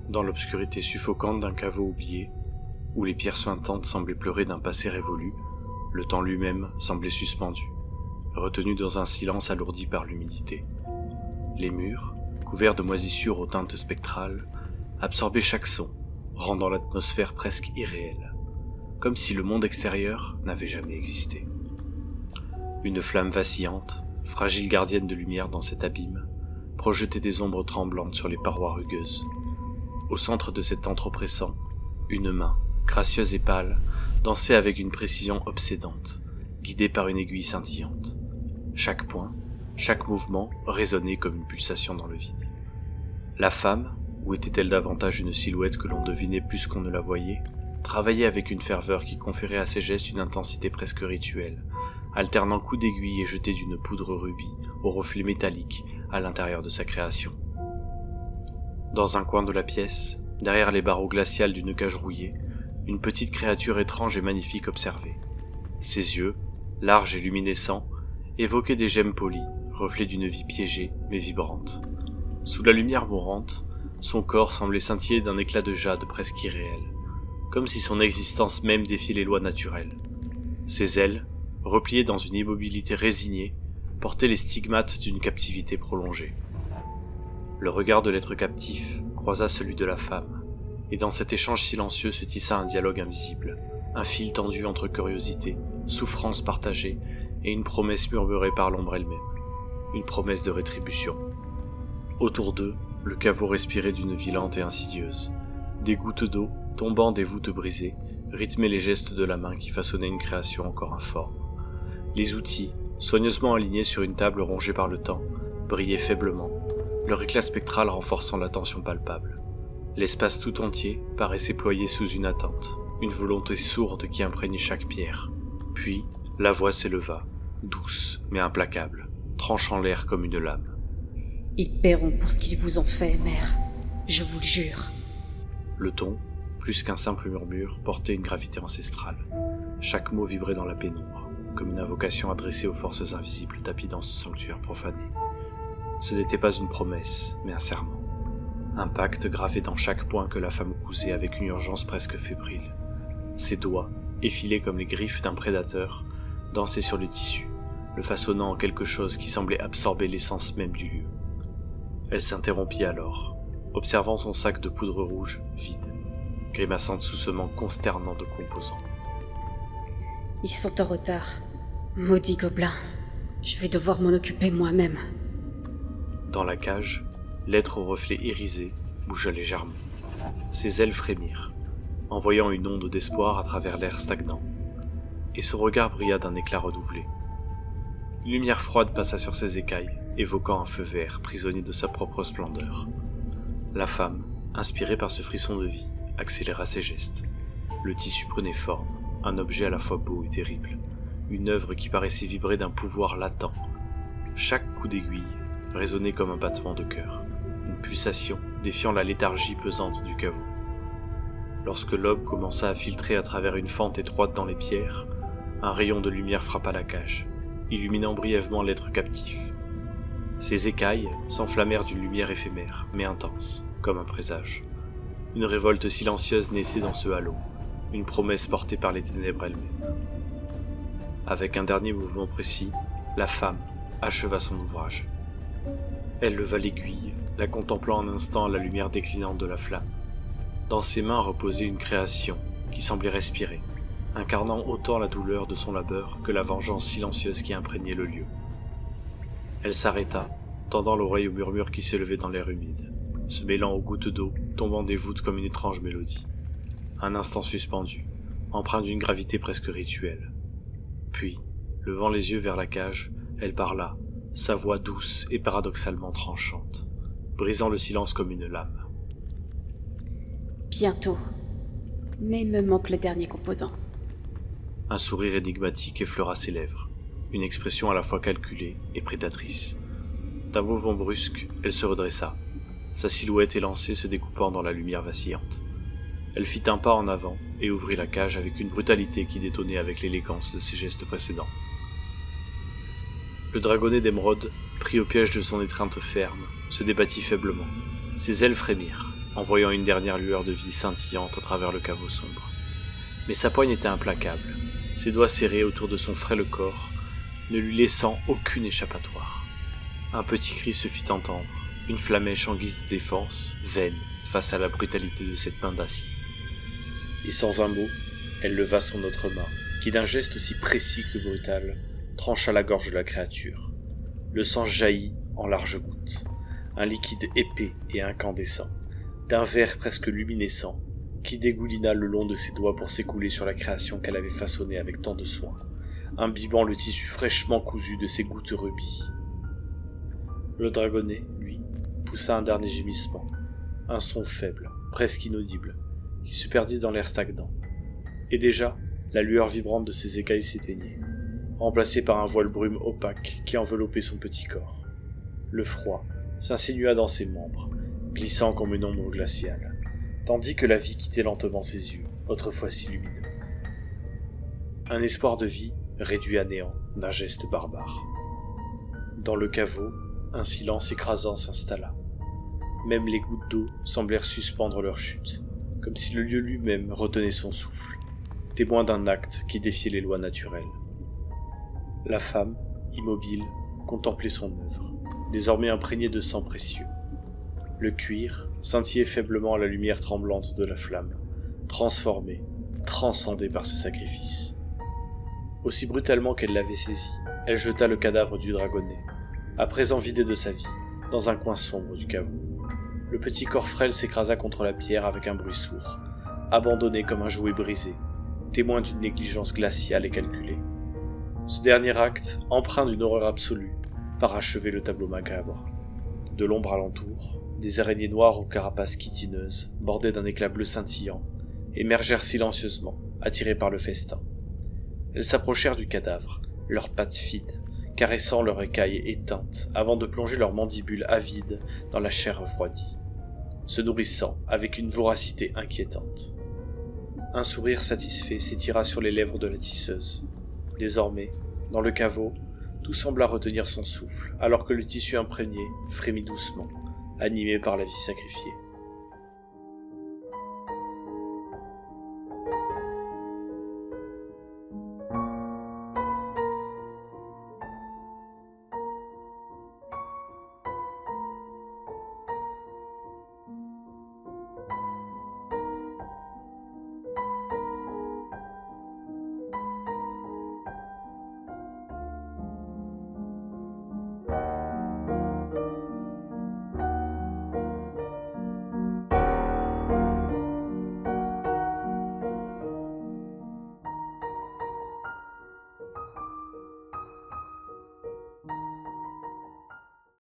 Dans l'obscurité suffocante d'un caveau oublié, où les pierres suintantes semblaient pleurer d'un passé révolu, le temps lui-même semblait suspendu, retenu dans un silence alourdi par l'humidité. Les murs, couverts de moisissures aux teintes spectrales, absorbaient chaque son, rendant l'atmosphère presque irréelle, comme si le monde extérieur n'avait jamais existé. Une flamme vacillante, fragile gardienne de lumière dans cet abîme, projetait des ombres tremblantes sur les parois rugueuses. Au centre de cet antre oppressant, une main, gracieuse et pâle, dansait avec une précision obsédante, guidée par une aiguille scintillante. Chaque point, chaque mouvement résonnait comme une pulsation dans le vide. La femme, ou était-elle davantage une silhouette que l'on devinait plus qu'on ne la voyait, travaillait avec une ferveur qui conférait à ses gestes une intensité presque rituelle, alternant coups d'aiguille et jetés d'une poudre rubis au reflet métallique à l'intérieur de sa création. Dans un coin de la pièce, derrière les barreaux glaciales d'une cage rouillée, une petite créature étrange et magnifique observait. Ses yeux, larges et luminescents, évoquaient des gemmes polies, reflets d'une vie piégée mais vibrante. Sous la lumière mourante, son corps semblait scintiller d'un éclat de jade presque irréel, comme si son existence même défiait les lois naturelles. Ses ailes, repliées dans une immobilité résignée, portaient les stigmates d'une captivité prolongée. Le regard de l'être captif croisa celui de la femme, et dans cet échange silencieux se tissa un dialogue invisible, un fil tendu entre curiosité, souffrance partagée et une promesse murmurée par l'ombre elle-même, une promesse de rétribution. Autour d'eux, le caveau respirait d'une vie lente et insidieuse. Des gouttes d'eau, tombant des voûtes brisées, rythmaient les gestes de la main qui façonnait une création encore informe. Les outils, soigneusement alignés sur une table rongée par le temps, brillaient faiblement, leur éclat spectral renforçant la tension palpable. L'espace tout entier paraissait ployé sous une attente, une volonté sourde qui imprégnait chaque pierre. Puis, la voix s'éleva, douce mais implacable, tranchant l'air comme une lame. Ils paieront pour ce qu'ils vous ont fait, mère. Je vous le jure. Le ton, plus qu'un simple murmure, portait une gravité ancestrale. Chaque mot vibrait dans la pénombre, comme une invocation adressée aux forces invisibles tapies dans ce sanctuaire profané. Ce n'était pas une promesse, mais un serment. Un pacte gravé dans chaque point que la femme cousait avec une urgence presque fébrile. Ses doigts, effilés comme les griffes d'un prédateur, dansaient sur le tissu, le façonnant en quelque chose qui semblait absorber l'essence même du lieu. Elle s'interrompit alors, observant son sac de poudre rouge vide, grimaçant sous ce manque consternant de composants. Ils sont en retard. Maudit gobelin. Je vais devoir m'en occuper moi-même. Dans la cage, l'être au reflet irisé bougea légèrement. Ses ailes frémirent, envoyant une onde d'espoir à travers l'air stagnant, et son regard brilla d'un éclat redoublé. Une lumière froide passa sur ses écailles, évoquant un feu vert prisonnier de sa propre splendeur. La femme, inspirée par ce frisson de vie, accéléra ses gestes. Le tissu prenait forme, un objet à la fois beau et terrible, une œuvre qui paraissait vibrer d'un pouvoir latent. Chaque coup d'aiguille résonnait comme un battement de cœur, une pulsation défiant la léthargie pesante du caveau. Lorsque l'aube commença à filtrer à travers une fente étroite dans les pierres, un rayon de lumière frappa la cage, illuminant brièvement l'être captif. Ses écailles s'enflammèrent d'une lumière éphémère, mais intense, comme un présage. Une révolte silencieuse naissait dans ce halo, une promesse portée par les ténèbres elles-mêmes. Avec un dernier mouvement précis, la femme acheva son ouvrage. Elle leva l'aiguille, la contemplant un instant à la lumière déclinante de la flamme. Dans ses mains reposait une création qui semblait respirer, incarnant autant la douleur de son labeur que la vengeance silencieuse qui imprégnait le lieu. Elle s'arrêta, tendant l'oreille au murmure qui s'élevait dans l'air humide, se mêlant aux gouttes d'eau, tombant des voûtes comme une étrange mélodie. Un instant suspendu, empreint d'une gravité presque rituelle. Puis, levant les yeux vers la cage, elle parla, sa voix douce et paradoxalement tranchante, brisant le silence comme une lame. Bientôt. Mais il me manque le dernier composant. Un sourire énigmatique effleura ses lèvres, une expression à la fois calculée et prédatrice. D'un mouvement brusque, elle se redressa, sa silhouette élancée se découpant dans la lumière vacillante. Elle fit un pas en avant et ouvrit la cage avec une brutalité qui détonnait avec l'élégance de ses gestes précédents. Le dragonnet d'émeraude, pris au piège de son étreinte ferme, se débattit faiblement. Ses ailes frémirent, envoyant une dernière lueur de vie scintillante à travers le caveau sombre. Mais sa poigne était implacable, ses doigts serrés autour de son frêle corps, ne lui laissant aucune échappatoire. Un petit cri se fit entendre, une flamèche en guise de défense, vaine, face à la brutalité de cette main d'acier. Et sans un mot, elle leva son autre main, qui d'un geste aussi précis que brutal, trancha la gorge de la créature. Le sang jaillit en larges gouttes, un liquide épais et incandescent, d'un vert presque luminescent, qui dégoulina le long de ses doigts pour s'écouler sur la création qu'elle avait façonnée avec tant de soin, imbibant le tissu fraîchement cousu de ses gouttes rubis. Le dragonnet, lui, poussa un dernier gémissement, un son faible, presque inaudible, qui se perdit dans l'air stagnant. Et déjà, la lueur vibrante de ses écailles s'éteignait, remplacée par un voile brume opaque qui enveloppait son petit corps. Le froid s'insinua dans ses membres, glissant comme une ombre glaciale, tandis que la vie quittait lentement ses yeux, autrefois si lumineux. Un espoir de vie réduit à néant d'un geste barbare. Dans le caveau, un silence écrasant s'installa. Même les gouttes d'eau semblèrent suspendre leur chute, comme si le lieu lui-même retenait son souffle, témoin d'un acte qui défiait les lois naturelles. La femme, immobile, contemplait son œuvre, désormais imprégnée de sang précieux. Le cuir scintillait faiblement à la lumière tremblante de la flamme, transformé, transcendé par ce sacrifice. Aussi brutalement qu'elle l'avait saisi, elle jeta le cadavre du dragonnet, à présent vidé de sa vie, dans un coin sombre du caveau. Le petit corps frêle s'écrasa contre la pierre avec un bruit sourd, abandonné comme un jouet brisé, témoin d'une négligence glaciale et calculée. Ce dernier acte, empreint d'une horreur absolue, parachevait le tableau macabre. De l'ombre alentour, des araignées noires aux carapaces chitineuses, bordées d'un éclat bleu scintillant, émergèrent silencieusement, attirées par le festin. Elles s'approchèrent du cadavre, leurs pattes fines, caressant leurs écailles éteintes, avant de plonger leurs mandibules avides dans la chair refroidie, se nourrissant avec une voracité inquiétante. Un sourire satisfait s'étira sur les lèvres de la tisseuse. Désormais, dans le caveau, tout sembla retenir son souffle, alors que le tissu imprégné frémit doucement, animé par la vie sacrifiée.